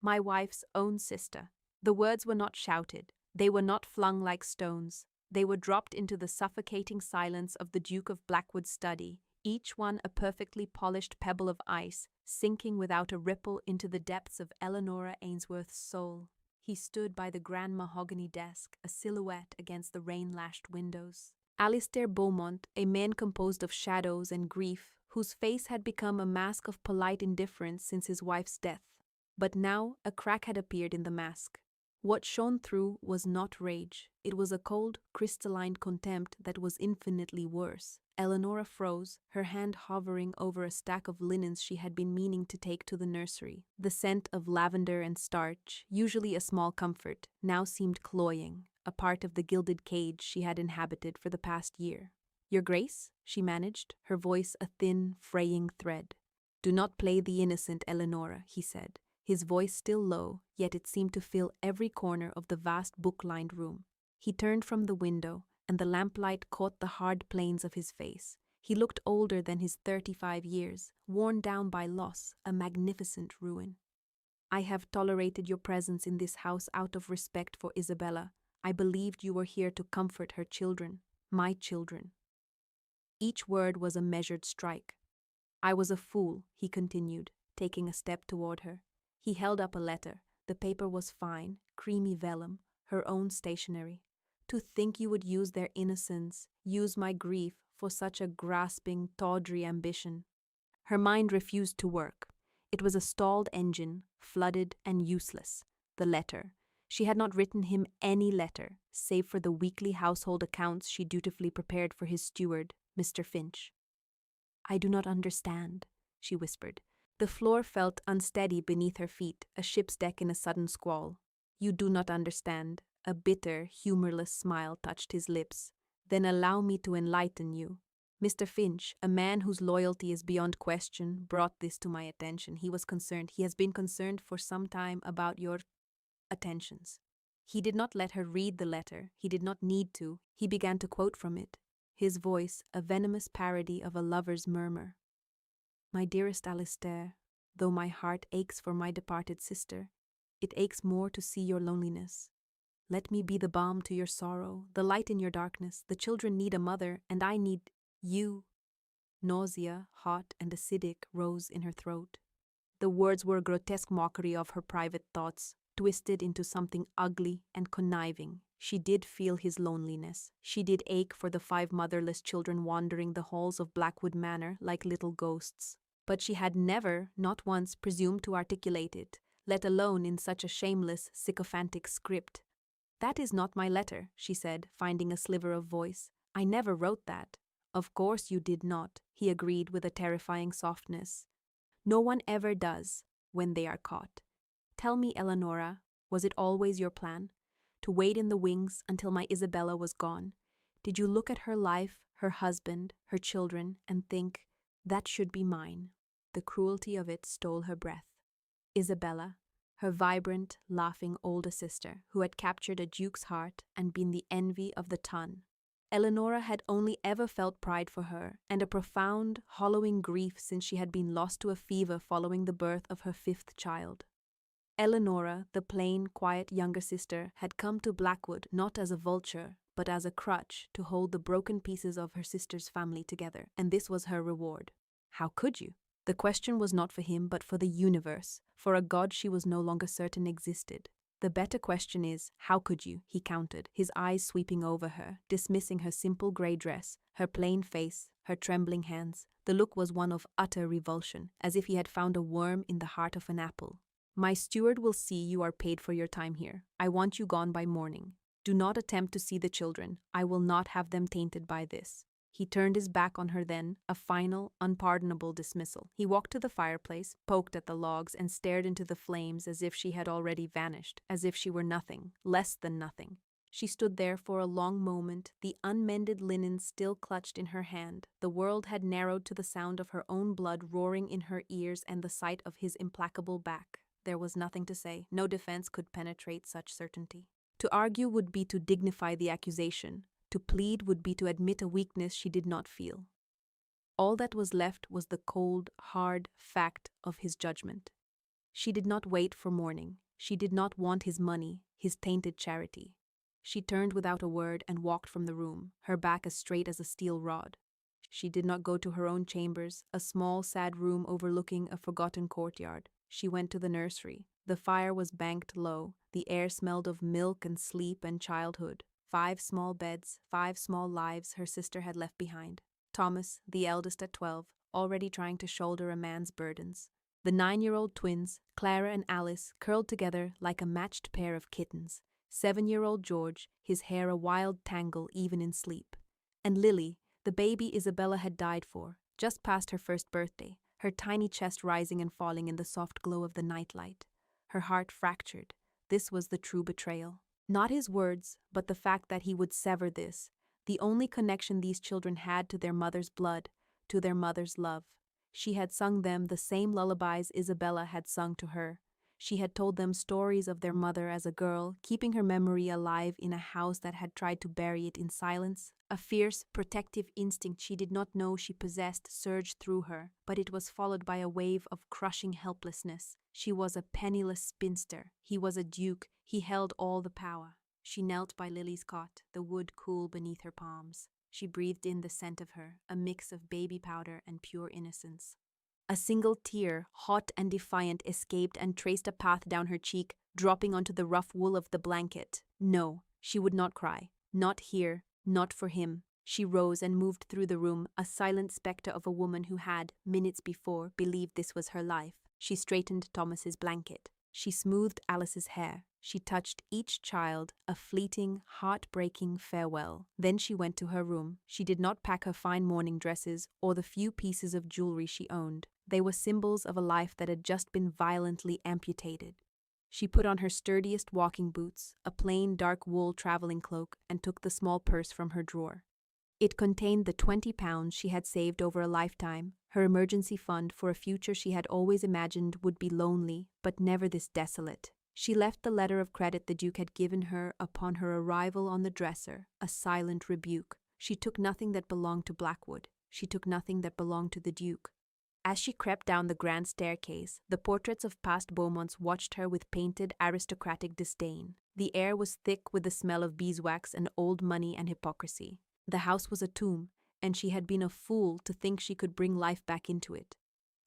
My wife's own sister. The words were not shouted. They were not flung like stones. They were dropped into the suffocating silence of the Duke of Blackwood's study, each one a perfectly polished pebble of ice, sinking without a ripple into the depths of Eleanora Ainsworth's soul. He stood by the grand mahogany desk, a silhouette against the rain-lashed windows. Alistair Beaumont, a man composed of shadows and grief, whose face had become a mask of polite indifference since his wife's death. But now a crack had appeared in the mask. What shone through was not rage. It was a cold, crystalline contempt that was infinitely worse. Eleanora froze, her hand hovering over a stack of linens she had been meaning to take to the nursery. The scent of lavender and starch, usually a small comfort, now seemed cloying, a part of the gilded cage she had inhabited for the past year. "Your Grace?" she managed, her voice a thin, fraying thread. "Do not play the innocent, Eleanora," he said, his voice still low, yet it seemed to fill every corner of the vast book-lined room. He turned from the window, and the lamplight caught the hard planes of his face. He looked older than his 35 years, worn down by loss, a magnificent ruin. "I have tolerated your presence in this house out of respect for Isabella. I believed you were here to comfort her children, my children." Each word was a measured strike. "I was a fool," he continued, taking a step toward her. He held up a letter. The paper was fine, creamy vellum, her own stationery. "To think you would use their innocence, use my grief, for such a grasping, tawdry ambition." Her mind refused to work. It was a stalled engine, flooded and useless. The letter. She had not written him any letter, save for the weekly household accounts she dutifully prepared for his steward, Mr. Finch. "I do not understand," she whispered. The floor felt unsteady beneath her feet, a ship's deck in a sudden squall. "You do not understand." A bitter, humorless smile touched his lips. "Then allow me to enlighten you. Mr. Finch, a man whose loyalty is beyond question, brought this to my attention. He was concerned. He has been concerned for some time about your attentions." He did not let her read the letter. He did not need to. He began to quote from it, his voice a venomous parody of a lover's murmur. "My dearest Alistair, though my heart aches for my departed sister, it aches more to see your loneliness. Let me be the balm to your sorrow, the light in your darkness. The children need a mother, and I need you." Nausea, hot and acidic, rose in her throat. The words were a grotesque mockery of her private thoughts, twisted into something ugly and conniving. She did feel his loneliness. She did ache for the 5 motherless children wandering the halls of Blackwood Manor like little ghosts. But she had never, not once, presumed to articulate it, let alone in such a shameless, sycophantic script. "That is not my letter," she said, finding a sliver of voice. "I never wrote that." "Of course you did not," he agreed with a terrifying softness. "No one ever does, when they are caught. Tell me, Eleanora, was it always your plan? To wait in the wings until my Isabella was gone? Did you look at her life, her husband, her children, and think, that should be mine?" The cruelty of it stole her breath. Isabella, her vibrant, laughing older sister, who had captured a duke's heart and been the envy of the ton. Eleanora had only ever felt pride for her, and a profound, hollowing grief since she had been lost to a fever following the birth of her 5th child. Eleanora, the plain, quiet younger sister, had come to Blackwood not as a vulture, but as a crutch to hold the broken pieces of her sister's family together, and this was her reward. How could you? The question was not for him, but for the universe, for a god she was no longer certain existed. "The better question is, how could you?" he countered, his eyes sweeping over her, dismissing her simple grey dress, her plain face, her trembling hands. The look was one of utter revulsion, as if he had found a worm in the heart of an apple. "My steward will see you are paid for your time here. I want you gone by morning. Do not attempt to see the children. I will not have them tainted by this." He turned his back on her then, a final, unpardonable dismissal. He walked to the fireplace, poked at the logs, and stared into the flames as if she had already vanished, as if she were nothing, less than nothing. She stood there for a long moment, the unmended linen still clutched in her hand. The world had narrowed to the sound of her own blood roaring in her ears and the sight of his implacable back. There was nothing to say. No defense could penetrate such certainty. To argue would be to dignify the accusation. To plead would be to admit a weakness she did not feel. All that was left was the cold, hard fact of his judgment. She did not wait for morning. She did not want his money, his tainted charity. She turned without a word and walked from the room, her back as straight as a steel rod. She did not go to her own chambers, a small, sad room overlooking a forgotten courtyard. She went to the nursery. The fire was banked low. The air smelled of milk and sleep and childhood. 5 small beds, 5 small lives her sister had left behind. Thomas, the eldest at 12, already trying to shoulder a man's burdens. The 9-year-old twins, Clara and Alice, curled together like a matched pair of kittens. 7-year-old George, his hair a wild tangle even in sleep. And Lily, the baby Isabella had died for, just past her first birthday, her tiny chest rising and falling in the soft glow of the nightlight. Her heart fractured. This was the true betrayal. Not his words, but the fact that he would sever this, the only connection these children had to their mother's blood, to their mother's love. She had sung them the same lullabies Isabella had sung to her. She had told them stories of their mother as a girl, keeping her memory alive in a house that had tried to bury it in silence. A fierce, protective instinct she did not know she possessed surged through her, but it was followed by a wave of crushing helplessness. She was a penniless spinster. He was a duke. He held all the power. She knelt by Lily's cot, the wood cool beneath her palms. She breathed in the scent of her, a mix of baby powder and pure innocence. A single tear, hot and defiant, escaped and traced a path down her cheek, dropping onto the rough wool of the blanket. No, she would not cry. Not here, not for him. She rose and moved through the room, a silent spectre of a woman who had, minutes before, believed this was her life. She straightened Thomas's blanket. She smoothed Alice's hair. She touched each child, a fleeting, heartbreaking farewell. Then she went to her room. She did not pack her fine mourning dresses or the few pieces of jewelry she owned. They were symbols of a life that had just been violently amputated. She put on her sturdiest walking boots, a plain dark wool traveling cloak, and took the small purse from her drawer. It contained the 20 pounds she had saved over a lifetime, her emergency fund for a future she had always imagined would be lonely, but never this desolate. She left the letter of credit the Duke had given her upon her arrival on the dresser, a silent rebuke. She took nothing that belonged to Blackwood. She took nothing that belonged to the Duke. As she crept down the grand staircase, the portraits of past Beaumonts watched her with painted, aristocratic disdain. The air was thick with the smell of beeswax and old money and hypocrisy. The house was a tomb, and she had been a fool to think she could bring life back into it.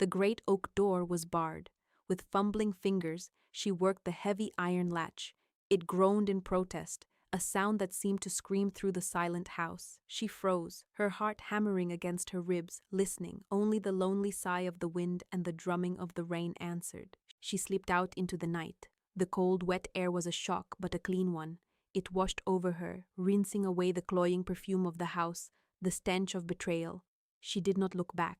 The great oak door was barred. With fumbling fingers, she worked the heavy iron latch. It groaned in protest, a sound that seemed to scream through the silent house. She froze, her heart hammering against her ribs, listening. Only the lonely sigh of the wind and the drumming of the rain answered. She slipped out into the night. The cold, wet air was a shock, but a clean one. It washed over her, rinsing away the cloying perfume of the house, the stench of betrayal. She did not look back.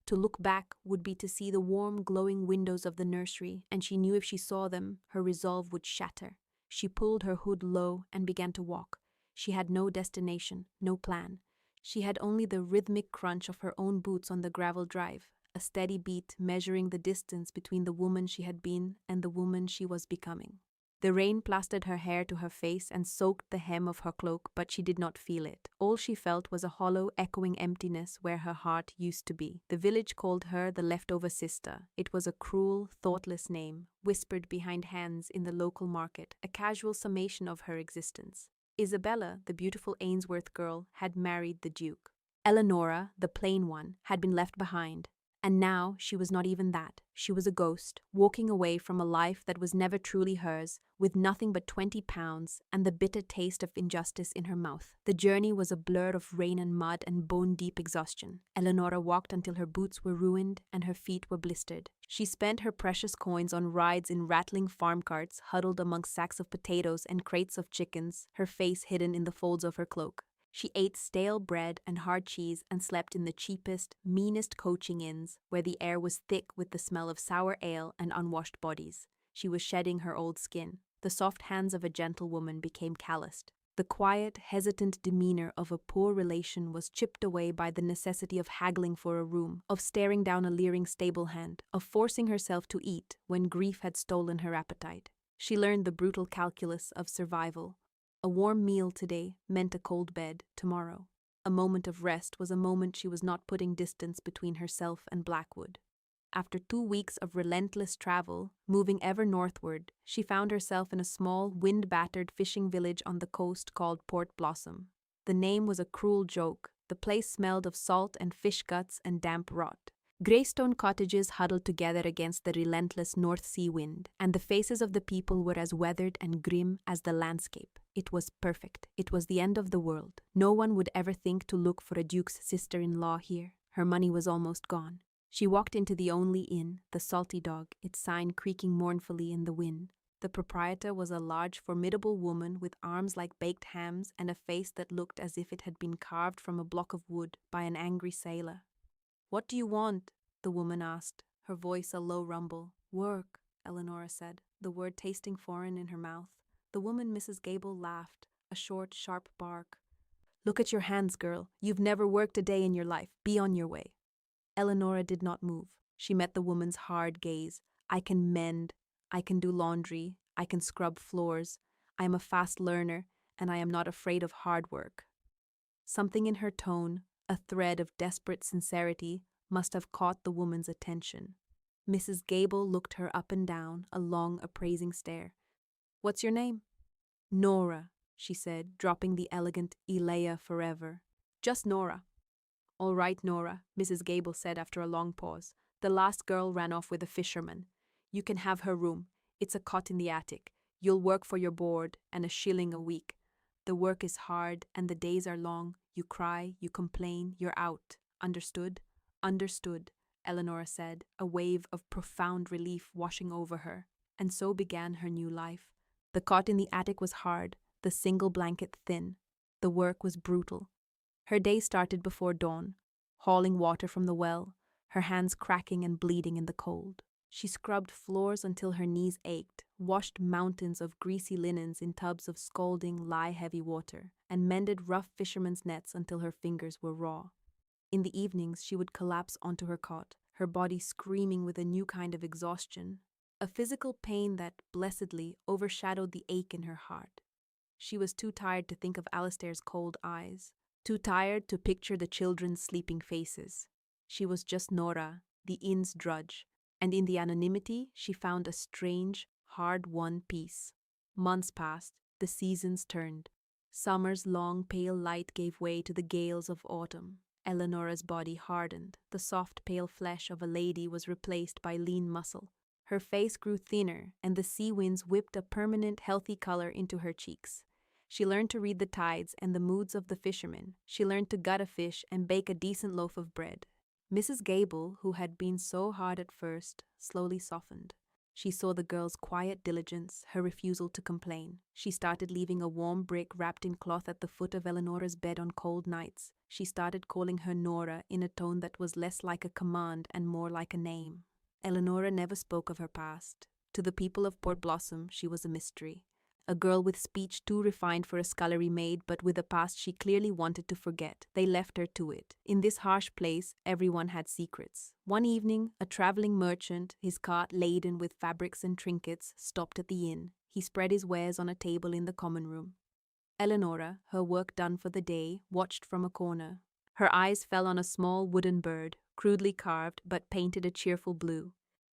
To look back would be to see the warm, glowing windows of the nursery, and she knew if she saw them, her resolve would shatter. She pulled her hood low and began to walk. She had no destination, no plan. She had only the rhythmic crunch of her own boots on the gravel drive, a steady beat measuring the distance between the woman she had been and the woman she was becoming. The rain plastered her hair to her face and soaked the hem of her cloak, but she did not feel it. All she felt was a hollow, echoing emptiness where her heart used to be. The village called her the leftover sister. It was a cruel, thoughtless name, whispered behind hands in the local market, a casual summation of her existence. Isabella, the beautiful Ainsworth girl, had married the Duke. Eleanora, the plain one, had been left behind. And now she was not even that. She was a ghost, walking away from a life that was never truly hers, with nothing but 20 pounds and the bitter taste of injustice in her mouth. The journey was a blur of rain and mud and bone-deep exhaustion. Eleanora walked until her boots were ruined and her feet were blistered. She spent her precious coins on rides in rattling farm carts, huddled among sacks of potatoes and crates of chickens, her face hidden in the folds of her cloak. She ate stale bread and hard cheese and slept in the cheapest, meanest coaching inns, where the air was thick with the smell of sour ale and unwashed bodies. She was shedding her old skin. The soft hands of a gentlewoman became calloused. The quiet, hesitant demeanor of a poor relation was chipped away by the necessity of haggling for a room, of staring down a leering stable hand, of forcing herself to eat when grief had stolen her appetite. She learned the brutal calculus of survival. A warm meal today meant a cold bed tomorrow. A moment of rest was a moment she was not putting distance between herself and Blackwood. After 2 weeks of relentless travel, moving ever northward, she found herself in a small, wind-battered fishing village on the coast called Port Blossom. The name was a cruel joke. The place smelled of salt and fish guts and damp rot. Greystone cottages huddled together against the relentless North Sea wind, and the faces of the people were as weathered and grim as the landscape. It was perfect. It was the end of the world. No one would ever think to look for a duke's sister-in-law here. Her money was almost gone. She walked into the only inn, the Salty Dog, its sign creaking mournfully in the wind. The proprietor was a large, formidable woman with arms like baked hams and a face that looked as if it had been carved from a block of wood by an angry sailor. "What do you want?" the woman asked, her voice a low rumble. "Work," Eleanor said, the word tasting foreign in her mouth. The woman, Mrs. Gable, laughed, a short, sharp bark. "Look at your hands, girl. You've never worked a day in your life. Be on your way." Eleonora did not move. She met the woman's hard gaze. "I can mend. I can do laundry. I can scrub floors. I am a fast learner, and I am not afraid of hard work." Something in her tone, a thread of desperate sincerity, must have caught the woman's attention. Mrs. Gable looked her up and down, a long, appraising stare. "What's your name?" "Nora," she said, dropping the elegant Elea forever. "Just Nora." "All right, Nora," Mrs. Gable said after a long pause. "The last girl ran off with a fisherman. You can have her room. It's a cot in the attic. You'll work for your board and $1 a week. The work is hard and the days are long. You cry, you complain, you're out. Understood?" "Understood," Eleanor said, a wave of profound relief washing over her. And so began her new life. The cot in the attic was hard, the single blanket thin. The work was brutal. Her day started before dawn, hauling water from the well, her hands cracking and bleeding in the cold. She scrubbed floors until her knees ached, washed mountains of greasy linens in tubs of scalding, lye-heavy water, and mended rough fishermen's nets until her fingers were raw. In the evenings, she would collapse onto her cot, her body screaming with a new kind of exhaustion, a physical pain that, blessedly, overshadowed the ache in her heart. She was too tired to think of Alistair's cold eyes, too tired to picture the children's sleeping faces. She was just Nora, the inn's drudge, and in the anonymity she found a strange, hard-won peace. Months passed, the seasons turned. Summer's long pale light gave way to the gales of autumn. Eleanor's body hardened. The soft pale flesh of a lady was replaced by lean muscle. Her face grew thinner, and the sea winds whipped a permanent, healthy color into her cheeks. She learned to read the tides and the moods of the fishermen. She learned to gut a fish and bake a decent loaf of bread. Mrs. Gable, who had been so hard at first, slowly softened. She saw the girl's quiet diligence, her refusal to complain. She started leaving a warm brick wrapped in cloth at the foot of Eleanor's bed on cold nights. She started calling her Nora in a tone that was less like a command and more like a name. Eleanor never spoke of her past. To the people of Port Blossom, she was a mystery. A girl with speech too refined for a scullery maid, but with a past she clearly wanted to forget. They left her to it. In this harsh place, everyone had secrets. One evening, a traveling merchant, his cart laden with fabrics and trinkets, stopped at the inn. He spread his wares on a table in the common room. Eleanor, her work done for the day, watched from a corner. Her eyes fell on a small wooden bird, crudely carved but painted a cheerful blue.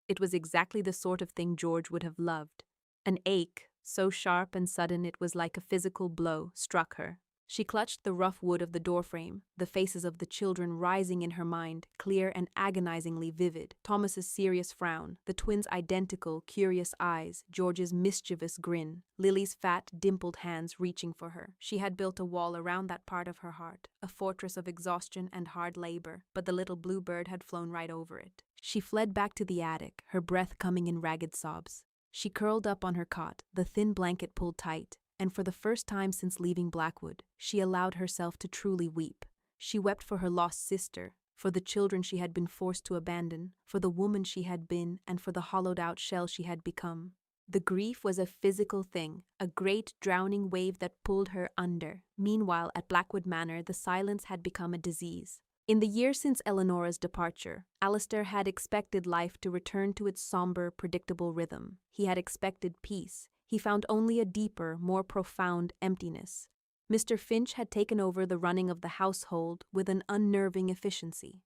It was exactly the sort of thing George would have loved. An ache, so sharp and sudden it was like a physical blow, struck her. She clutched the rough wood of the doorframe, the faces of the children rising in her mind, clear and agonizingly vivid. Thomas's serious frown, the twins' identical, curious eyes, George's mischievous grin, Lily's fat, dimpled hands reaching for her. She had built a wall around that part of her heart, a fortress of exhaustion and hard labor, but the little blue bird had flown right over it. She fled back to the attic, her breath coming in ragged sobs. She curled up on her cot, the thin blanket pulled tight, and for the first time since leaving Blackwood, she allowed herself to truly weep. She wept for her lost sister, for the children she had been forced to abandon, for the woman she had been, and for the hollowed-out shell she had become. The grief was a physical thing, a great drowning wave that pulled her under. Meanwhile, at Blackwood Manor, the silence had become a disease. In the year since Eleanor's departure, Alistair had expected life to return to its somber, predictable rhythm. He had expected peace. He found only a deeper, more profound emptiness. Mr. Finch had taken over the running of the household with an unnerving efficiency.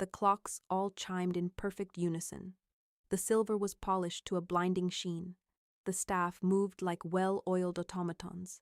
The clocks all chimed in perfect unison. The silver was polished to a blinding sheen. The staff moved like well-oiled automatons.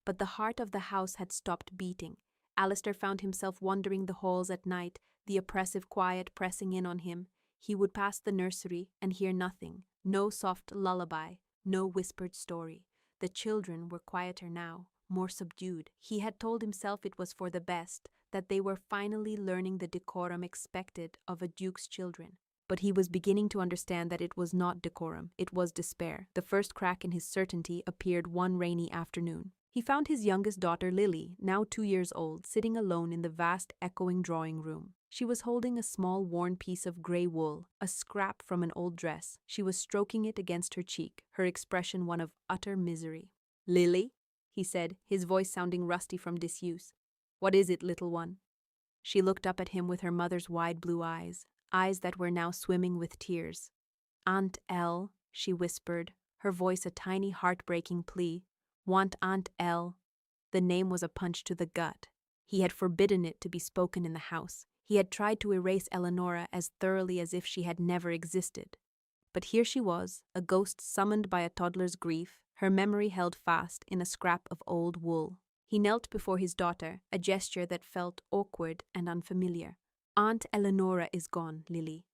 But the heart of the house had stopped beating. Alistair found himself wandering the halls at night, the oppressive quiet pressing in on him. He would pass the nursery and hear nothing, no soft lullaby, no whispered story. The children were quieter now, more subdued. He had told himself it was for the best, that they were finally learning the decorum expected of a duke's children. But he was beginning to understand that it was not decorum, it was despair. The first crack in his certainty appeared one rainy afternoon. He found his youngest daughter, Lily, now 2 years old, sitting alone in the vast, echoing drawing room. She was holding a small, worn piece of grey wool, a scrap from an old dress. She was stroking it against her cheek, her expression one of utter misery. "Lily?" he said, his voice sounding rusty from disuse. "What is it, little one?" She looked up at him with her mother's wide blue eyes that were now swimming with tears. "Aunt Elle," she whispered, her voice a tiny heartbreaking plea. "Want Aunt Elle." The name was a punch to the gut. He had forbidden it to be spoken in the house. He had tried to erase Eleonora as thoroughly as if she had never existed. But here she was, a ghost summoned by a toddler's grief, her memory held fast in a scrap of old wool. He knelt before his daughter, a gesture that felt awkward and unfamiliar. "Aunt Eleonora is gone, Lily."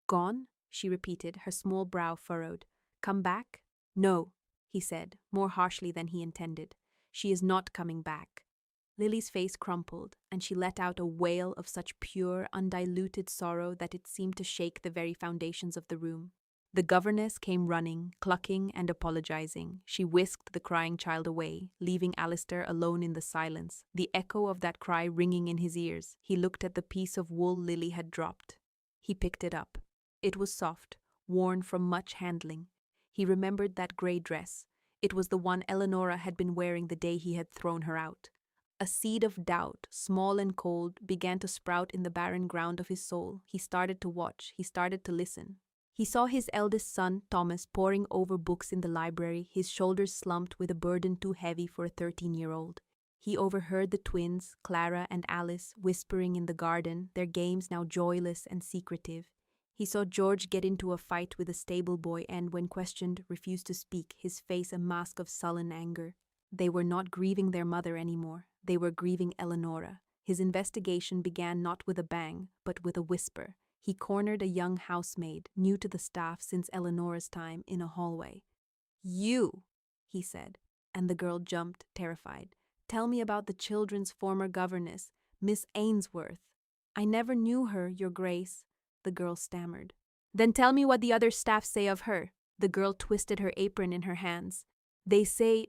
"Gone?" she repeated, her small brow furrowed. "Come back?" "No," he said, more harshly than he intended. "She is not coming back." Lily's face crumpled, and she let out a wail of such pure, undiluted sorrow that it seemed to shake the very foundations of the room. The governess came running, clucking and apologizing. She whisked the crying child away, leaving Alistair alone in the silence, the echo of that cry ringing in his ears. He looked at the piece of wool Lily had dropped. He picked it up. It was soft, worn from much handling. He remembered that grey dress. It was the one Eleonora had been wearing the day he had thrown her out. A seed of doubt, small and cold, began to sprout in the barren ground of his soul. He started to watch. He started to listen. He saw his eldest son, Thomas, poring over books in the library, his shoulders slumped with a burden too heavy for a 13-year-old. He overheard the twins, Clara and Alice, whispering in the garden, their games now joyless and secretive. He saw George get into a fight with a stable boy and, when questioned, refuse to speak, his face a mask of sullen anger. They were not grieving their mother anymore. They were grieving Eleonora. His investigation began not with a bang, but with a whisper. He cornered a young housemaid, new to the staff since Eleonora's time, in a hallway. "You," he said, and the girl jumped, terrified. "Tell me about the children's former governess, Miss Ainsworth." "I never knew her, Your Grace," the girl stammered. "Then tell me what the other staff say of her." The girl twisted her apron in her hands. They say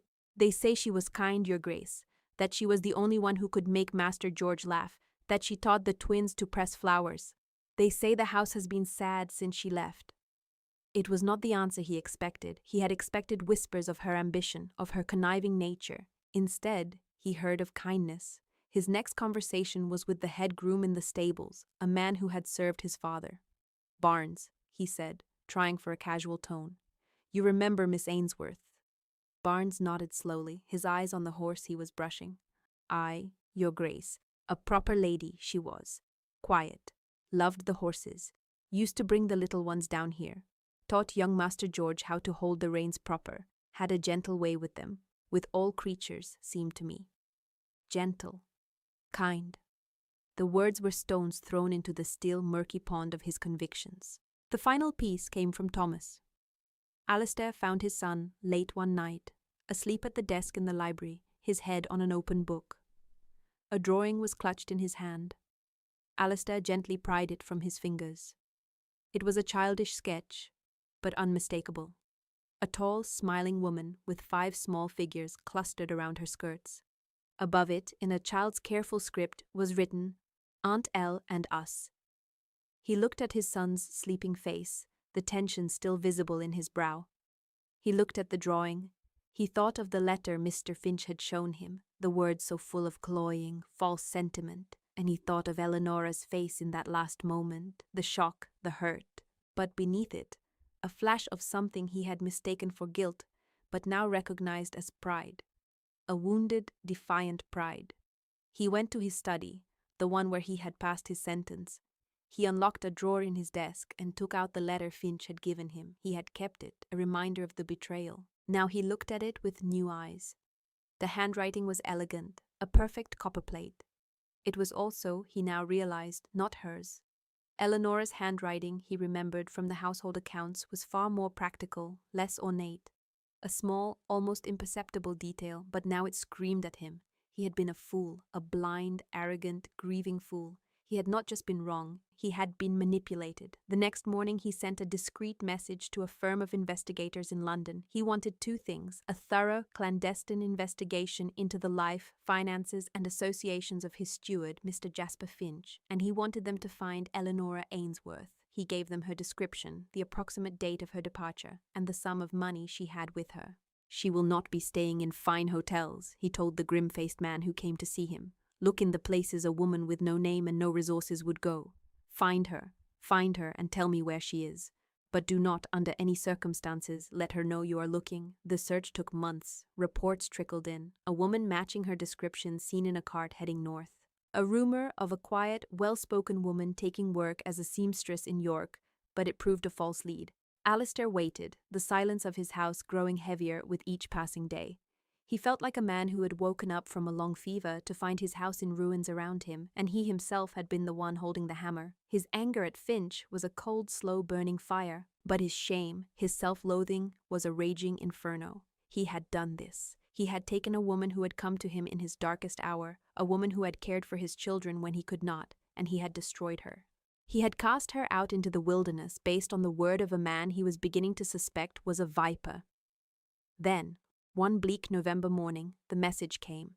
she was kind, Your Grace, that she was the only one who could make Master George laugh, that she taught the twins to press flowers. They say the house has been sad since she left." It was not the answer he expected. He had expected whispers of her ambition, of her conniving nature. Instead, he heard of kindness. His next conversation was with the head groom in the stables, a man who had served his father. "Barnes," he said, trying for a casual tone. "You remember Miss Ainsworth?" Barnes nodded slowly, his eyes on the horse he was brushing. "Aye, Your Grace. A proper lady she was. Quiet. Loved the horses. Used to bring the little ones down here. Taught young Master George how to hold the reins proper. Had a gentle way with them. With all creatures, seemed to me. Gentle. Kind." The words were stones thrown into the still, murky pond of his convictions. The final piece came from Thomas. Alistair found his son, late one night, asleep at the desk in the library, his head on an open book. A drawing was clutched in his hand. Alistair gently pried it from his fingers. It was a childish sketch, but unmistakable. A tall, smiling woman with 5 small figures clustered around her skirts. Above it, in a child's careful script, was written, "Aunt Elle and us." He looked at his son's sleeping face, the tension still visible in his brow. He looked at the drawing. He thought of the letter Mr. Finch had shown him, the words so full of cloying, false sentiment, and he thought of Eleonora's face in that last moment, the shock, the hurt. But beneath it, a flash of something he had mistaken for guilt, but now recognized as pride. A wounded, defiant pride. He went to his study, the one where he had passed his sentence. He unlocked a drawer in his desk and took out the letter Finch had given him. He had kept it, a reminder of the betrayal. Now he looked at it with new eyes. The handwriting was elegant, a perfect copperplate. It was also, he now realized, not hers. Eleanor's handwriting, he remembered from the household accounts, was far more practical, less ornate. A small, almost imperceptible detail, but now it screamed at him. He had been a fool, a blind, arrogant, grieving fool. He had not just been wrong, he had been manipulated. The next morning he sent a discreet message to a firm of investigators in London. He wanted two things: a thorough, clandestine investigation into the life, finances, and associations of his steward, Mr. Jasper Finch, and he wanted them to find Eleanora Ainsworth. He gave them her description, the approximate date of her departure, and the sum of money she had with her. "She will not be staying in fine hotels," he told the grim-faced man who came to see him. "Look in the places a woman with no name and no resources would go. Find her, and tell me where she is. But do not, under any circumstances, let her know you are looking." The search took months. Reports trickled in. A woman matching her description seen in a cart heading north. A rumor of a quiet, well-spoken woman taking work as a seamstress in York, but it proved a false lead. Alistair waited, the silence of his house growing heavier with each passing day. He felt like a man who had woken up from a long fever to find his house in ruins around him, and he himself had been the one holding the hammer. His anger at Finch was a cold, slow-burning fire, but his shame, his self-loathing, was a raging inferno. He had done this. He had taken a woman who had come to him in his darkest hour, a woman who had cared for his children when he could not, and he had destroyed her. He had cast her out into the wilderness based on the word of a man he was beginning to suspect was a viper. Then, one bleak November morning, the message came.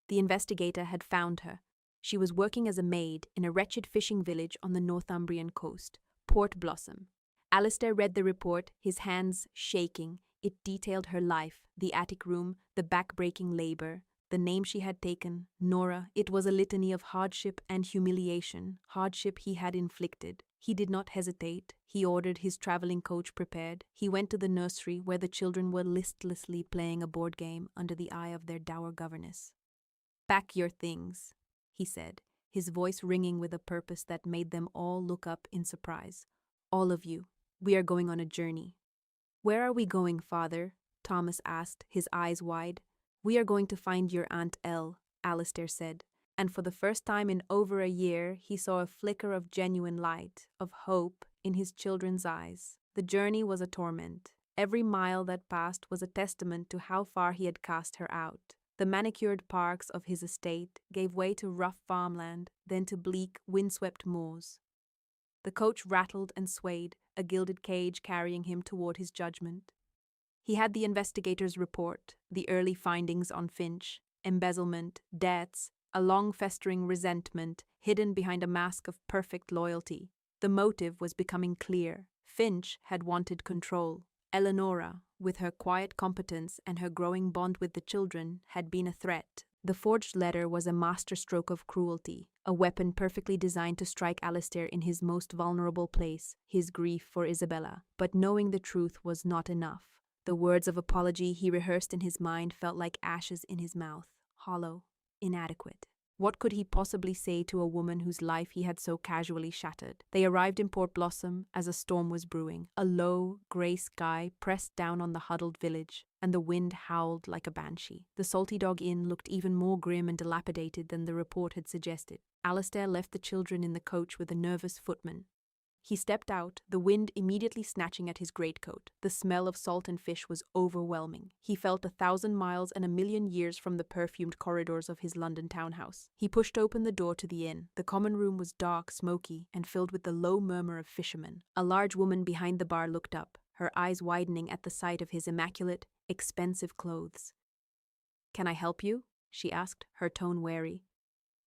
The investigator had found her. She was working as a maid in a wretched fishing village on the Northumbrian coast, Port Blossom. Alistair read the report, his hands shaking. It detailed her life, the attic room, the back-breaking labor, the name she had taken, Nora. It was a litany of hardship and humiliation, hardship he had inflicted. He did not hesitate. He ordered his traveling coach prepared. He went to the nursery where the children were listlessly playing a board game under the eye of their dour governess. "Pack your things," he said, his voice ringing with a purpose that made them all look up in surprise. "All of you. We are going on a journey." "Where are we going, Father?" Thomas asked, his eyes wide. "We are going to find your Aunt Elle," Alistair said, and for the first time in over a year he saw a flicker of genuine light, of hope, in his children's eyes. The journey was a torment. Every mile that passed was a testament to how far he had cast her out. The manicured parks of his estate gave way to rough farmland, then to bleak, windswept moors. The coach rattled and swayed, a gilded cage carrying him toward his judgment. He had the investigator's report, the early findings on Finch, embezzlement, debts, a long-festering resentment hidden behind a mask of perfect loyalty. The motive was becoming clear. Finch had wanted control. Eleanora, with her quiet competence and her growing bond with the children, had been a threat. The forged letter was a masterstroke of cruelty, a weapon perfectly designed to strike Alistair in his most vulnerable place, his grief for Isabella. But knowing the truth was not enough. The words of apology he rehearsed in his mind felt like ashes in his mouth, hollow, inadequate. What could he possibly say to a woman whose life he had so casually shattered? They arrived in Port Blossom as a storm was brewing. A low, grey sky pressed down on the huddled village, and the wind howled like a banshee. The Salty Dog Inn looked even more grim and dilapidated than the report had suggested. Alistair left the children in the coach with a nervous footman. He stepped out, the wind immediately snatching at his greatcoat. The smell of salt and fish was overwhelming. He felt 1,000 miles and a million years from the perfumed corridors of his London townhouse. He pushed open the door to the inn. The common room was dark, smoky, and filled with the low murmur of fishermen. A large woman behind the bar looked up, her eyes widening at the sight of his immaculate, expensive clothes. "Can I help you?" she asked, her tone wary.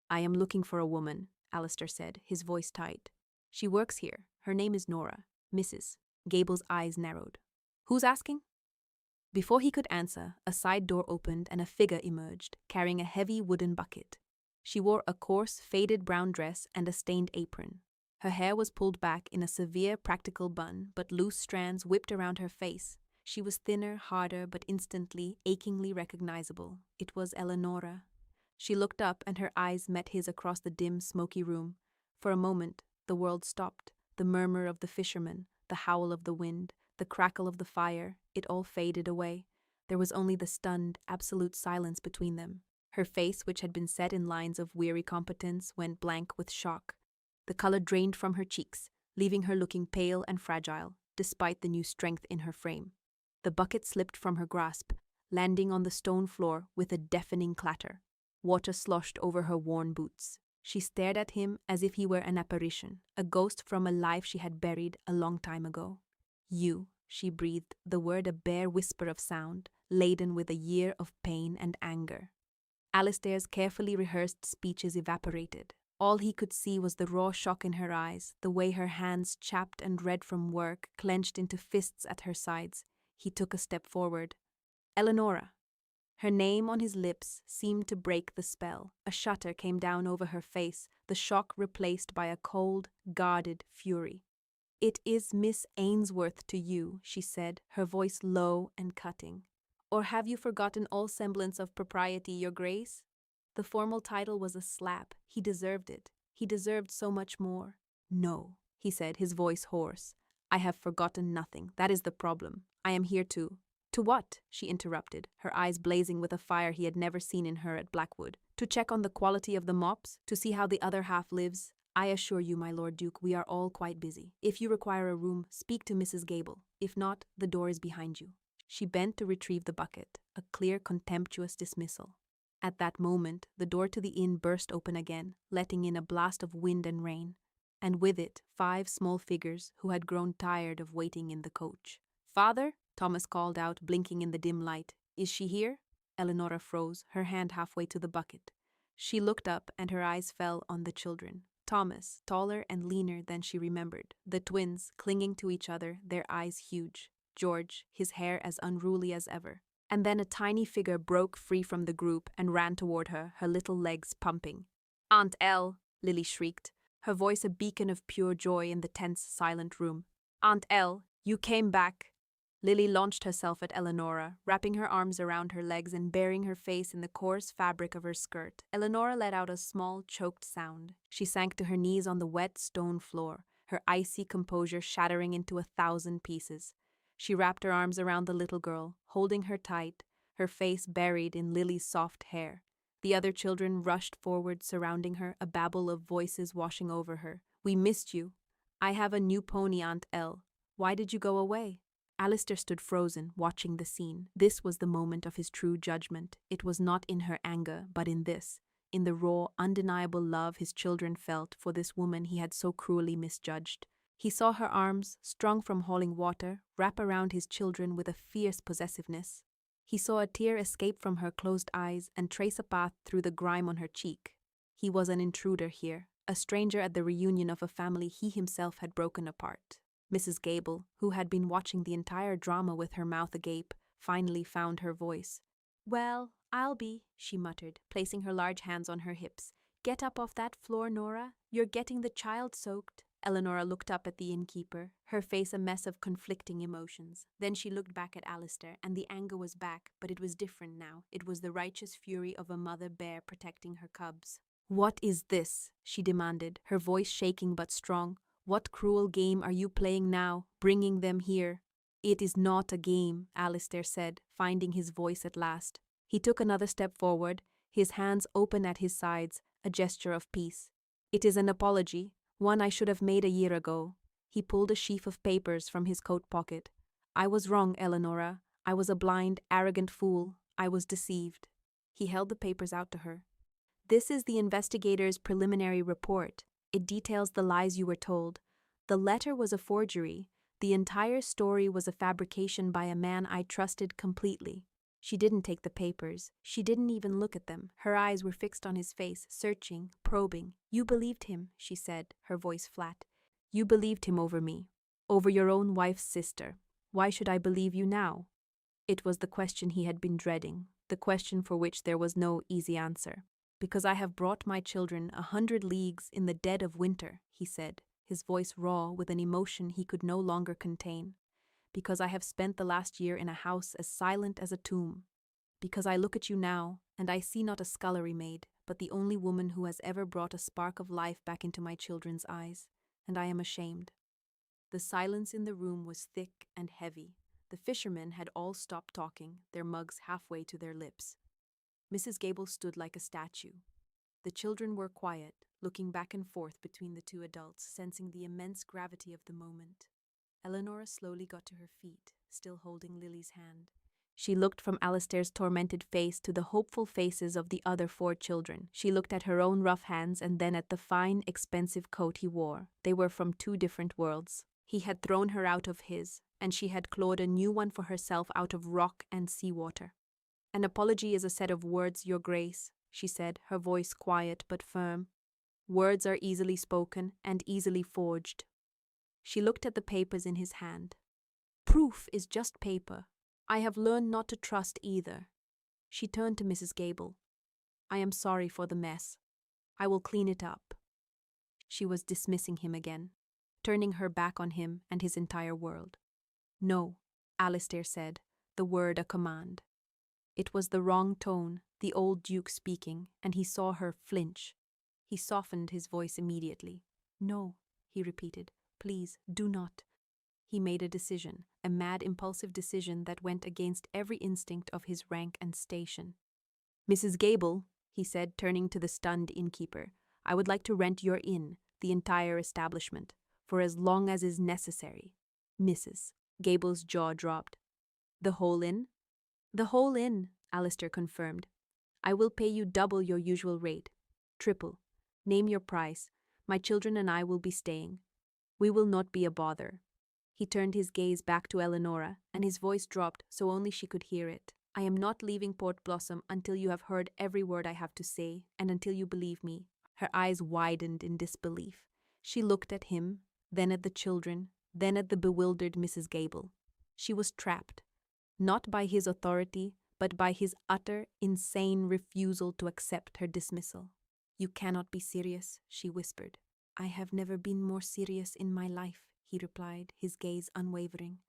"I am looking for a woman," Alistair said, his voice tight. "She works here. Her name is Nora. Mrs." Gable's eyes narrowed. "Who's asking?" Before he could answer, a side door opened and a figure emerged, carrying a heavy wooden bucket. She wore a coarse, faded brown dress and a stained apron. Her hair was pulled back in a severe practical bun, but loose strands whipped around her face. She was thinner, harder, but instantly, achingly recognizable. It was Eleanora. She looked up and her eyes met his across the dim, smoky room. For a moment, The world stopped. The murmur of the fishermen, the howl of the wind, the crackle of the fire, it all faded away. There was only the stunned, absolute silence between them. Her face, which had been set in lines of weary competence, went blank with shock. The color drained from her cheeks, leaving her looking pale and fragile, despite the new strength in her frame. The bucket slipped from her grasp, landing on the stone floor with a deafening clatter. Water sloshed over her worn boots. She stared at him as if he were an apparition, a ghost from a life she had buried a long time ago. You, she breathed, the word a bare whisper of sound, laden with a year of pain and anger. Alistair's carefully rehearsed speeches evaporated. All he could see was the raw shock in her eyes, the way her hands, chapped and red from work, clenched into fists at her sides. He took a step forward. Eleonora. Her name on his lips seemed to break the spell. A shutter came down over her face, the shock replaced by a cold, guarded fury. "It is Miss Ainsworth to you," she said, her voice low and cutting. "Or have you forgotten all semblance of propriety, your grace?" The formal title was a slap. He deserved it. He deserved so much more. "No," he said, his voice hoarse. "I have forgotten nothing. That is the problem. I am here to—" "To what?" she interrupted, her eyes blazing with a fire he had never seen in her at Blackwood. "To check on the quality of the mops? To see how the other half lives? I assure you, my Lord Duke, we are all quite busy. If you require a room, speak to Mrs. Gable. If not, the door is behind you." She bent to retrieve the bucket, a clear, contemptuous dismissal. At that moment, the door to the inn burst open again, letting in a blast of wind and rain, and with it 5 small figures who had grown tired of waiting in the coach. "Father?" Thomas called out, blinking in the dim light. "Is she here?" Eleonora froze, her hand halfway to the bucket. She looked up, and her eyes fell on the children. Thomas, taller and leaner than she remembered. The twins, clinging to each other, their eyes huge. George, his hair as unruly as ever. And then a tiny figure broke free from the group and ran toward her, her little legs pumping. "Aunt Elle!" Lily shrieked, her voice a beacon of pure joy in the tense, silent room. "Aunt Elle, you came back!" Lily launched herself at Eleonora, wrapping her arms around her legs and burying her face in the coarse fabric of her skirt. Eleonora let out a small, choked sound. She sank to her knees on the wet stone floor, her icy composure shattering into 1,000 pieces. She wrapped her arms around the little girl, holding her tight, her face buried in Lily's soft hair. The other children rushed forward, surrounding her, a babble of voices washing over her. "We missed you. I have a new pony, Aunt Elle. Why did you go away?" Alistair stood frozen, watching the scene. This was the moment of his true judgment. It was not in her anger, but in this, in the raw, undeniable love his children felt for this woman he had so cruelly misjudged. He saw her arms, strung from hauling water, wrap around his children with a fierce possessiveness. He saw a tear escape from her closed eyes and trace a path through the grime on her cheek. He was an intruder here, a stranger at the reunion of a family he himself had broken apart. Mrs. Gable, who had been watching the entire drama with her mouth agape, finally found her voice. "Well, I'll be," she muttered, placing her large hands on her hips. "Get up off that floor, Nora. You're getting the child soaked." Eleonora looked up at the innkeeper, her face a mess of conflicting emotions. Then she looked back at Alistair, and the anger was back, but it was different now. It was the righteous fury of a mother bear protecting her cubs. "What is this?" she demanded, her voice shaking but strong. "What cruel game are you playing now, bringing them here?" "It is not a game," Alistair said, finding his voice at last. He took another step forward, his hands open at his sides, a gesture of peace. "It is an apology, one I should have made a year ago." He pulled a sheaf of papers from his coat pocket. "I was wrong, Eleonora. I was a blind, arrogant fool. I was deceived." He held the papers out to her. "This is the investigator's preliminary report. It details the lies you were told. The letter was a forgery. The entire story was a fabrication by a man I trusted completely." She didn't take the papers. She didn't even look at them. Her eyes were fixed on his face, searching, probing. "You believed him," she said, her voice flat. "You believed him over me, over your own wife's sister. Why should I believe you now?" It was the question he had been dreading, the question for which there was no easy answer. "Because I have brought my children 100 leagues in the dead of winter," he said, his voice raw with an emotion he could no longer contain. "Because I have spent the last year in a house as silent as a tomb. Because I look at you now, and I see not a scullery maid, but the only woman who has ever brought a spark of life back into my children's eyes. and I am ashamed." The silence in the room was thick and heavy. The fishermen had all stopped talking, their mugs halfway to their lips. Mrs. Gable stood like a statue. The children were quiet, looking back and forth between the two adults, sensing the immense gravity of the moment. Eleanor slowly got to her feet, still holding Lily's hand. She looked from Alistair's tormented face to the hopeful faces of the other 4 children. She looked at her own rough hands and then at the fine, expensive coat he wore. They were from 2 different worlds. He had thrown her out of his, and she had clawed a new one for herself out of rock and seawater. "An apology is a set of words, Your Grace," she said, her voice quiet but firm. "Words are easily spoken and easily forged." She looked at the papers in his hand. "Proof is just paper. I have learned not to trust either." She turned to Mrs. Gable. "I am sorry for the mess. I will clean it up." She was dismissing him again, turning her back on him and his entire world. "No," Alistair said, the word a command. It was the wrong tone, the old Duke speaking, and he saw her flinch. He softened his voice immediately. "No," he repeated. "Please, do not." He made a decision, a mad, impulsive decision that went against every instinct of his rank and station. "Mrs. Gable," he said, turning to the stunned innkeeper, "I would like to rent your inn, the entire establishment, for as long as is necessary." Mrs. Gable's jaw dropped. "The whole inn?" "The whole inn," Alistair confirmed. "I will pay you double your usual rate. Triple. Name your price. My children and I will be staying. We will not be a bother." He turned his gaze back to Eleonora, and his voice dropped so only she could hear it. "I am not leaving Port Blossom until you have heard every word I have to say, and until you believe me." Her eyes widened in disbelief. She looked at him, then at the children, then at the bewildered Mrs. Gable. She was trapped, not by his authority, but by his utter, insane refusal to accept her dismissal. "You cannot be serious," she whispered. "I have never been more serious in my life," he replied, his gaze unwavering.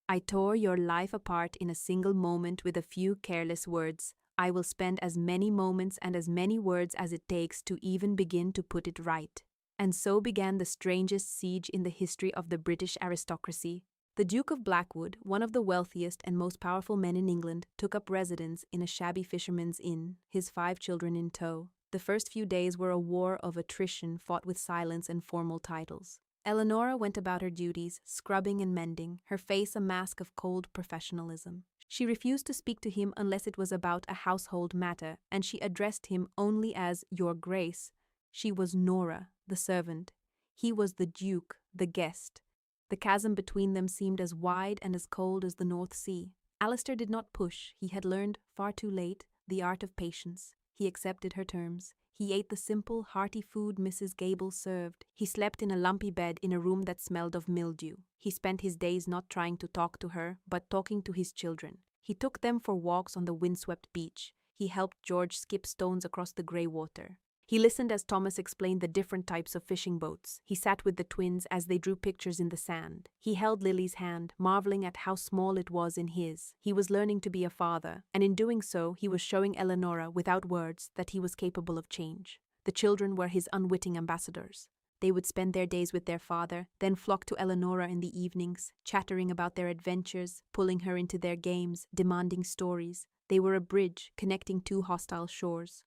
"I tore your life apart in a single moment with a few careless words. I will spend as many moments and as many words as it takes to even begin to put it right." And so began the strangest siege in the history of the British aristocracy. The Duke of Blackwood, one of the wealthiest and most powerful men in England, took up residence in a shabby fisherman's inn, his 5 children in tow. The first few days were a war of attrition fought with silence and formal titles. Eleonora went about her duties, scrubbing and mending, her face a mask of cold professionalism. She refused to speak to him unless it was about a household matter, and she addressed him only as Your Grace. She was Nora, the servant. He was the Duke, the guest. The chasm between them seemed as wide and as cold as the North Sea. Alistair did not push. He had learned, far too late, the art of patience. He accepted her terms. He ate the simple, hearty food Mrs. Gable served. He slept in a lumpy bed in a room that smelled of mildew. He spent his days not trying to talk to her, but talking to his children. He took them for walks on the windswept beach. He helped George skip stones across the grey water. He listened as Thomas explained the different types of fishing boats. He sat with the twins as they drew pictures in the sand. He held Lily's hand, marveling at how small it was in his. He was learning to be a father, and in doing so, he was showing Eleonora, without words, that he was capable of change. The children were his unwitting ambassadors. They would spend their days with their father, then flock to Eleonora in the evenings, chattering about their adventures, pulling her into their games, demanding stories. They were a bridge connecting 2 hostile shores.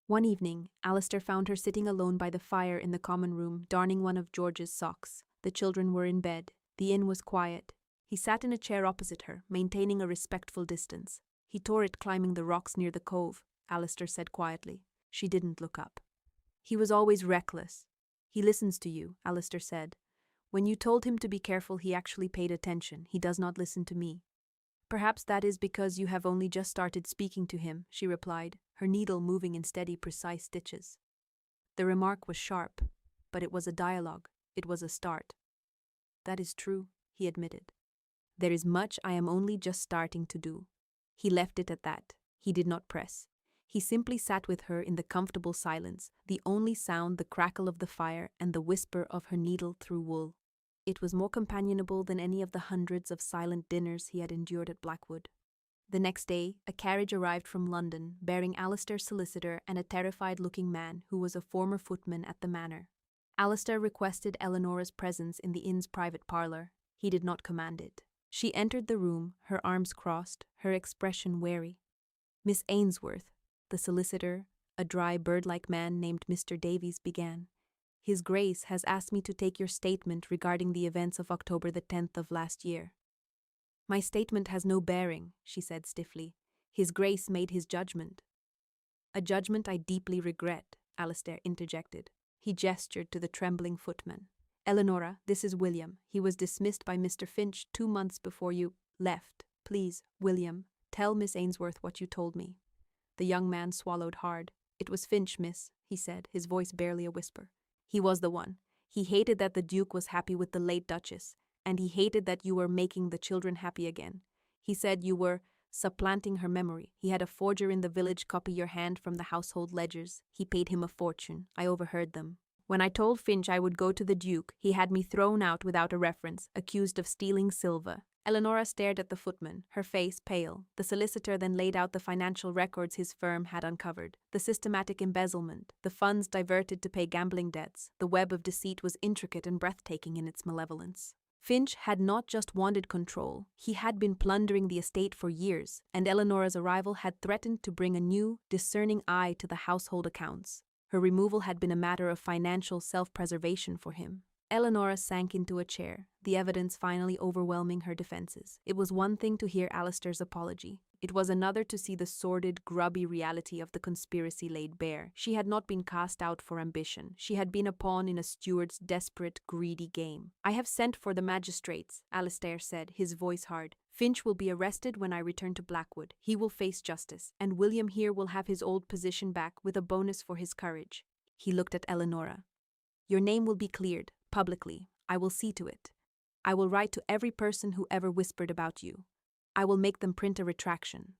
One evening, Alistair found her sitting alone by the fire in the common room, darning one of George's socks. The children were in bed. The inn was quiet. He sat in a chair opposite her, maintaining a respectful distance. "He tore it climbing the rocks near the cove," Alistair said quietly. She didn't look up. "He was always reckless." "He listens to you," Alistair said. "When you told him to be careful, he actually paid attention. He does not listen to me." "Perhaps that is because you have only just started speaking to him," she replied, her needle moving in steady, precise stitches. The remark was sharp, but it was a dialogue. It was a start. "That is true," he admitted. "There is much I am only just starting to do." He left it at that. He did not press. He simply sat with her in the comfortable silence, the only sound the crackle of the fire and the whisper of her needle through wool. It was more companionable than any of the hundreds of silent dinners he had endured at Blackwood. The next day, a carriage arrived from London, bearing Alistair's solicitor and a terrified-looking man who was a former footman at the manor. Alistair requested Eleanor's presence in the inn's private parlour. He did not command it. She entered the room, her arms crossed, her expression wary. Miss Ainsworth, the solicitor, a dry bird-like man named Mr. Davies, began. His Grace has asked me to take your statement regarding the events of October the 10th of last year. My statement has no bearing, she said stiffly. His Grace made his judgment. A judgment I deeply regret, Alistair interjected. He gestured to the trembling footman. Eleanora, this is William. He was dismissed by Mr. Finch 2 months before you left. Please, William, tell Miss Ainsworth what you told me. The young man swallowed hard. It was Finch, miss, he said, his voice barely a whisper. He was the one. He hated that the Duke was happy with the late Duchess, and he hated that you were making the children happy again. He said you were supplanting her memory. He had a forger in the village copy your hand from the household ledgers. He paid him a fortune. I overheard them. When I told Finch I would go to the Duke, he had me thrown out without a reference, accused of stealing silver. Eleanora stared at the footman, her face pale. The solicitor then laid out the financial records his firm had uncovered. The systematic embezzlement, the funds diverted to pay gambling debts. The web of deceit was intricate and breathtaking in its malevolence. Finch had not just wanted control, he had been plundering the estate for years, and Eleanora's arrival had threatened to bring a new, discerning eye to the household accounts. Her removal had been a matter of financial self-preservation for him. Eleanora sank into a chair, the evidence finally overwhelming her defenses. It was one thing to hear Alistair's apology. It was another to see the sordid, grubby reality of the conspiracy laid bare. She had not been cast out for ambition. She had been a pawn in a steward's desperate, greedy game. I have sent for the magistrates, Alistair said, his voice hard. Finch will be arrested when I return to Blackwood. He will face justice, and William here will have his old position back with a bonus for his courage. He looked at Eleanora. Your name will be cleared, publicly. I will see to it. I will write to every person who ever whispered about you. I will make them print a retraction.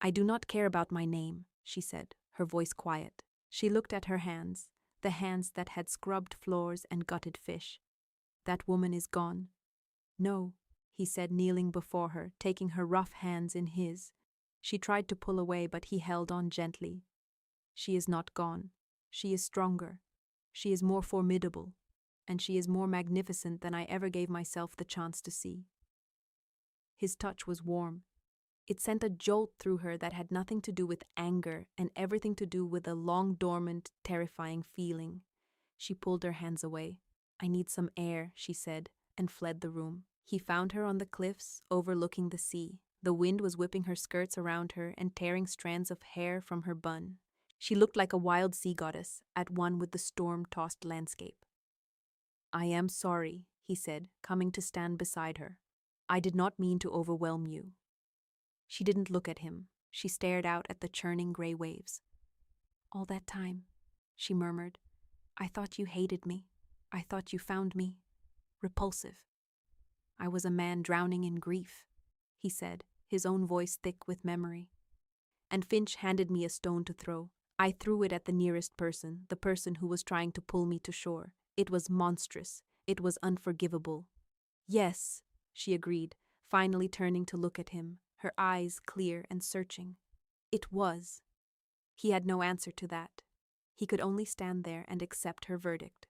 I do not care about my name, she said, her voice quiet. She looked at her hands, the hands that had scrubbed floors and gutted fish. That woman is gone. No, he said, kneeling before her, taking her rough hands in his. She tried to pull away, but he held on gently. She is not gone. She is stronger. She is more formidable. And she is more magnificent than I ever gave myself the chance to see. His touch was warm. It sent a jolt through her that had nothing to do with anger and everything to do with a long-dormant, terrifying feeling. She pulled her hands away. I need some air, she said, and fled the room. He found her on the cliffs, overlooking the sea. The wind was whipping her skirts around her and tearing strands of hair from her bun. She looked like a wild sea goddess, at one with the storm-tossed landscape. I am sorry, he said, coming to stand beside her. I did not mean to overwhelm you. She didn't look at him. She stared out at the churning gray waves. All that time, she murmured, I thought you hated me. I thought you found me repulsive. I was a man drowning in grief, he said, his own voice thick with memory. And Finch handed me a stone to throw. I threw it at the nearest person, the person who was trying to pull me to shore. It was monstrous. It was unforgivable. Yes, she agreed, finally turning to look at him, her eyes clear and searching. It was. He had no answer to that. He could only stand there and accept her verdict.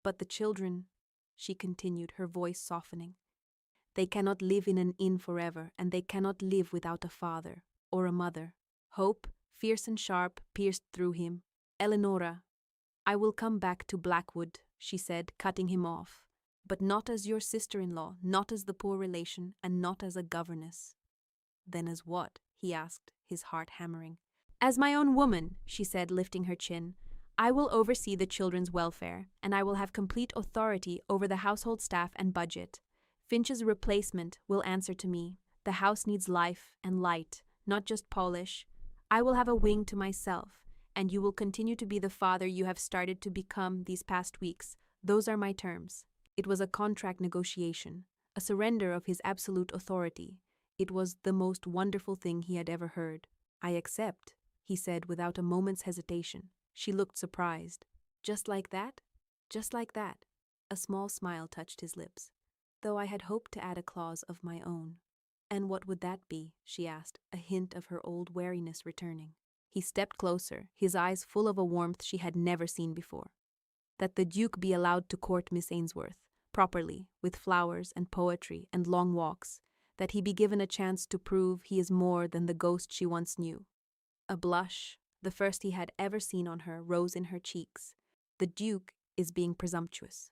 But the children, she continued, her voice softening, they cannot live in an inn forever, and they cannot live without a father or a mother. Hope, fierce and sharp, pierced through him. Eleanora, I will come back to Blackwood, she said, cutting him off. But not as your sister-in-law, not as the poor relation, and not as a governess. Then as what? He asked, his heart hammering. As my own woman, she said, lifting her chin. I will oversee the children's welfare, and I will have complete authority over the household staff and budget. Finch's replacement will answer to me. The house needs life and light, not just polish. I will have a wing to myself, and you will continue to be the father you have started to become these past weeks. Those are my terms. It was a contract negotiation, a surrender of his absolute authority. It was the most wonderful thing he had ever heard. I accept, he said without a moment's hesitation. She looked surprised. Just like that? Just like that. A small smile touched his lips. Though I had hoped to add a clause of my own. And what would that be? She asked, a hint of her old wariness returning. He stepped closer, his eyes full of a warmth she had never seen before. that the Duke be allowed to court Miss Ainsworth, properly, with flowers and poetry and long walks, that he be given a chance to prove he is more than the ghost she once knew. A blush, the first he had ever seen on her, rose in her cheeks. The Duke is being presumptuous.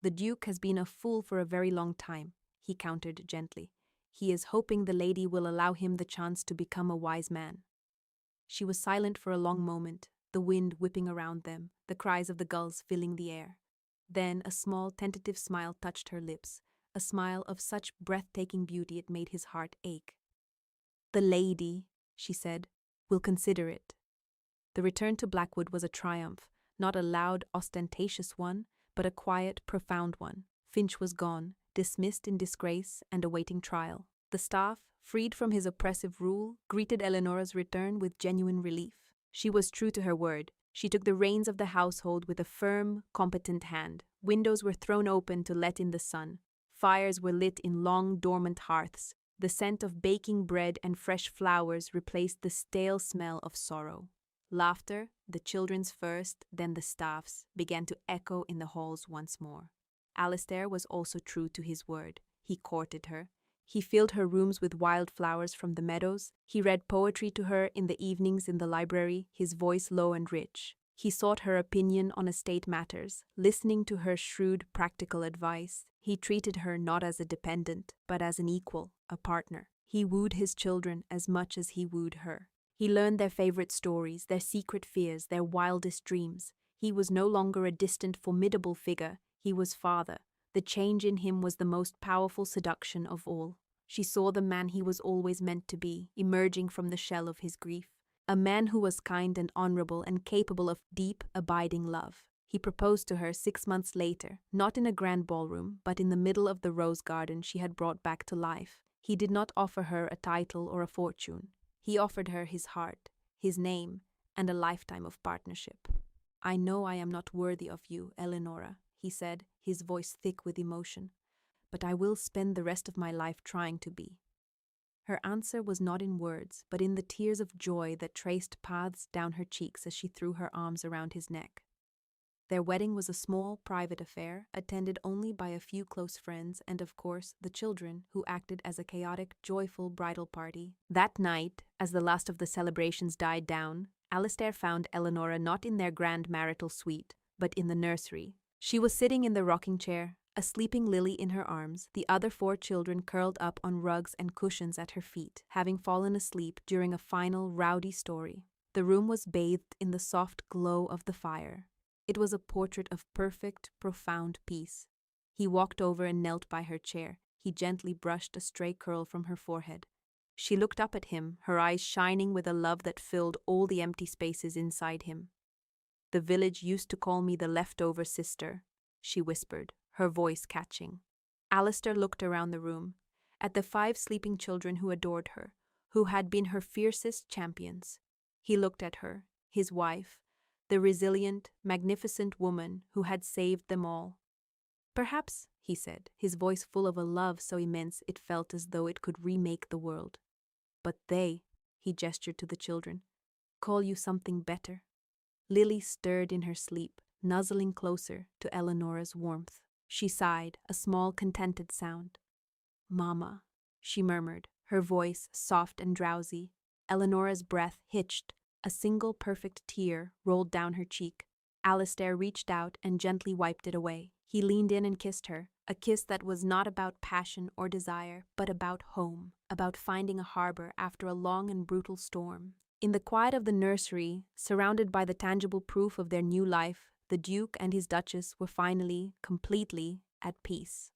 The Duke has been a fool for a very long time, he countered gently. He is hoping the lady will allow him the chance to become a wise man. She was silent for a long moment, the wind whipping around them, the cries of the gulls filling the air. Then a small, tentative smile touched her lips, a smile of such breathtaking beauty it made his heart ache. "The lady," she said, "will consider it." The return to Blackwood was a triumph, not a loud, ostentatious one, but a quiet, profound one. Finch was gone, dismissed in disgrace and awaiting trial. The staff, freed from his oppressive rule, greeted Eleanora's return with genuine relief. She was true to her word. She took the reins of the household with a firm, competent hand. Windows were thrown open to let in the sun. Fires were lit in long, dormant hearths. The scent of baking bread and fresh flowers replaced the stale smell of sorrow. Laughter, the children's first, then the staff's, began to echo in the halls once more. Alistair was also true to his word. He courted her. He filled her rooms with wild flowers from the meadows. He read poetry to her in the evenings in the library, his voice low and rich. He sought her opinion on estate matters, listening to her shrewd, practical advice. He treated her not as a dependent, but as an equal, a partner. He wooed his children as much as he wooed her. He learned their favorite stories, their secret fears, their wildest dreams. He was no longer a distant, formidable figure. He was father. The change in him was the most powerful seduction of all. She saw the man he was always meant to be, emerging from the shell of his grief. A man who was kind and honorable and capable of deep, abiding love. He proposed to her 6 months later, not in a grand ballroom, but in the middle of the rose garden she had brought back to life. He did not offer her a title or a fortune. He offered her his heart, his name, and a lifetime of partnership. "I know I am not worthy of you, Eleanora," he said, his voice thick with emotion, "but I will spend the rest of my life trying to be." Her answer was not in words, but in the tears of joy that traced paths down her cheeks as she threw her arms around his neck. Their wedding was a small, private affair, attended only by a few close friends and, of course, the children, who acted as a chaotic, joyful bridal party. That night, as the last of the celebrations died down, Alistair found Eleanora not in their grand marital suite, but in the nursery. She was sitting in the rocking chair, a sleeping Lily in her arms, the other 4 children curled up on rugs and cushions at her feet, having fallen asleep during a final, rowdy story. The room was bathed in the soft glow of the fire. It was a portrait of perfect, profound peace. He walked over and knelt by her chair. He gently brushed a stray curl from her forehead. She looked up at him, her eyes shining with a love that filled all the empty spaces inside him. "The village used to call me the leftover sister," she whispered, her voice catching. Alistair looked around the room, at the 5 sleeping children who adored her, who had been her fiercest champions. He looked at her, his wife, the resilient, magnificent woman who had saved them all. "Perhaps," he said, his voice full of a love so immense it felt as though it could remake the world. "But they," he gestured to the children, "call you something better." Lily stirred in her sleep, nuzzling closer to Eleanora's warmth. She sighed, a small, contented sound. "Mama," she murmured, her voice soft and drowsy. Eleanora's breath hitched. A single perfect tear rolled down her cheek. Alistair reached out and gently wiped it away. He leaned in and kissed her, a kiss that was not about passion or desire, but about home, about finding a harbor after a long and brutal storm. In the quiet of the nursery, surrounded by the tangible proof of their new life, the Duke and his Duchess were finally, completely, at peace.